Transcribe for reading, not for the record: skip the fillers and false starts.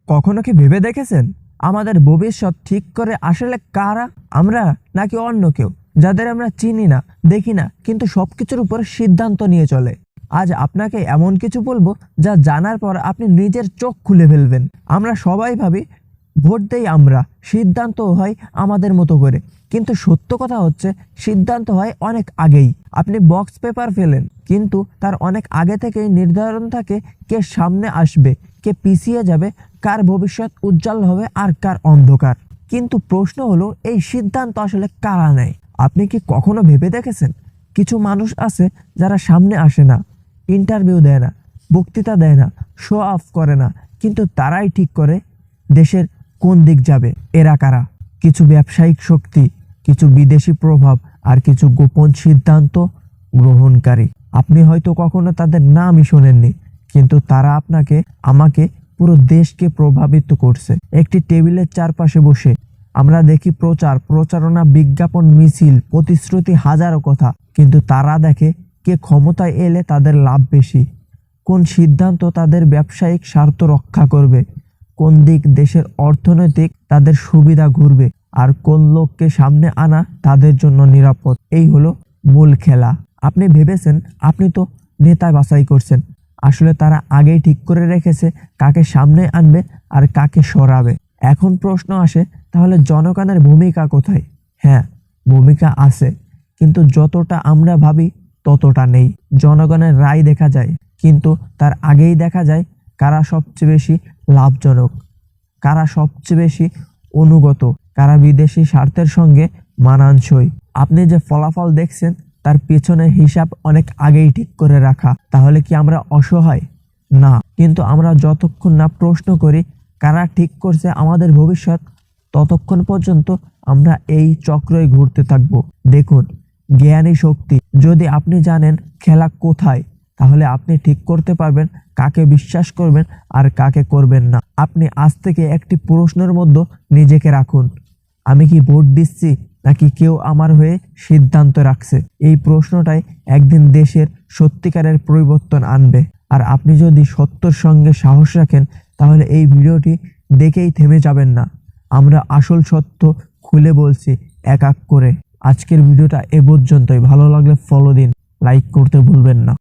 কখনো কি ভেবে দেখেছেন আমাদের ভবিষ্যৎ ঠিক করে আসলে কারা? আমরা নাকি অন্য কেউ যাদের আমরা চিনি না, দেখি না, কিন্তু সবকিছুর উপর সিদ্ধান্ত নিয়ে চলে? আজ আপনাকে এমন কিছু বলবো যা জানার পর আপনি নিজের চোখ খুলে ফেলবেন। আমরা সবাই ভাবি ভোট দেই, আমরা সিদ্ধান্ত হয় আমাদের মতো করে, কিন্তু সত্য কথা হচ্ছে সিদ্ধান্ত হয় অনেক আগেই। আপনি বক্স পেপার ফেলেন, কিন্তু তার অনেক আগে থেকেই নির্ধারণ থাকে কে সামনে আসবে, কে পিছিয়ে যাবে, কার ভবিষ্যৎ উজ্জ্বল হবে আর কার অন্ধকার। কিন্তু প্রশ্ন হলো এই সিদ্ধান্ত আসলে কারা নেয়? আপনি কি কখনো ভেবে দেখেছেন কিছু মানুষ আছে যারা সামনে আসে না, ইন্টারভিউ দেয় না, বক্তৃতা দেয় না, শো অফ করে না, কিন্তু তারাই ঠিক করে দেশের কোন দিক যাবে। এরা কারা? কিছু ব্যবসায়িক শক্তি, কিছু বিদেশি প্রভাব, আর কিছু গোপন সিদ্ধান্ত গ্রহণকারী। আপনি হয়তো কখনো তাদের নামই শোনেননি, কিন্তু তারা আপনাকে, আমাকে, পুরো দেশকে প্রভাবিত করছে। একটি টেবিলের চারপাশে বসে আমরা দেখি প্রচারণা, বিজ্ঞাপন, মিছিল, প্রতিশ্রুতি, হাজারো কথা, কিন্তু তারা দেখে কে ক্ষমতায় এলে তাদের লাভ বেশি, কোন সিদ্ধান্ত তাদের ব্যবসায়িক স্বার্থ রক্ষা করবে, কোন দিক দেশের অর্থনৈতিক তাদের সুবিধা ঘুরবে, আর কোন লোককে সামনে আনা তাদের জন্য নিরাপদ। এই হলো মূল খেলা। আপনি ভেবেছেন আপনি তো নেতা বাছাই করছেন, আসলে তারা আগেই ঠিক করে রেখেছে কাকে সামনে আনবে আর কাকে সরাবে। এখন প্রশ্ন আসে, তাহলে জনগণের ভূমিকা কোথায়? হ্যাঁ, ভূমিকা আছে, কিন্তু যতটা আমরা ভাবি ততটা নেই। জনগণের রায় দেখা যায়, কিন্তু তার আগেই দেখা যায় কারা সবচেয়ে বেশি লাভজনক, কারা সবচেয়ে বেশি অনুগত, কারা বিদেশি স্বার্থের সঙ্গে মানানসই। আপনি যে ফলাফল দেখছেন তার পেছনের হিসাব অনেক আগেই ঠিক করে রাখা। তাহলে কি আমরা অসহায়? না, কিন্তু আমরা যতক্ষণ না প্রশ্ন করি কারা ঠিক করছে আমাদের ভবিষ্যৎ, ততক্ষণ পর্যন্ত আমরা এই চক্রই ঘুরতে থাকব। দেখুন, জ্ঞানী শক্তি। যদি আপনি জানেন খেলা কোথায়, তাহলে আপনি ঠিক করতে পারবেন কাকে বিশ্বাস করবেন আর কাকে করবেন না। আপনি আজ থেকে একটি প্রশ্নের মধ্যে নিজেকে রাখুন, আমি কি ভোট দিচ্ছি নাকি কেউ আমার হয়ে সিদ্ধান্ত রাখছে? এই প্রশ্নটাই একদিন দেশের সত্যিকারের পরিবর্তন আনবে। আর আপনি যদি সত্যর সঙ্গে সাহস রাখেন, তাহলে এই ভিডিওটি দেখেই থেমে যাবেন না। আমরা আসল সত্য খুলে বলছি এক এক করে। আজকের ভিডিওটা এ পর্যন্তই। ভালো লাগলে ফলো দিন, লাইক করতে ভুলবেন না।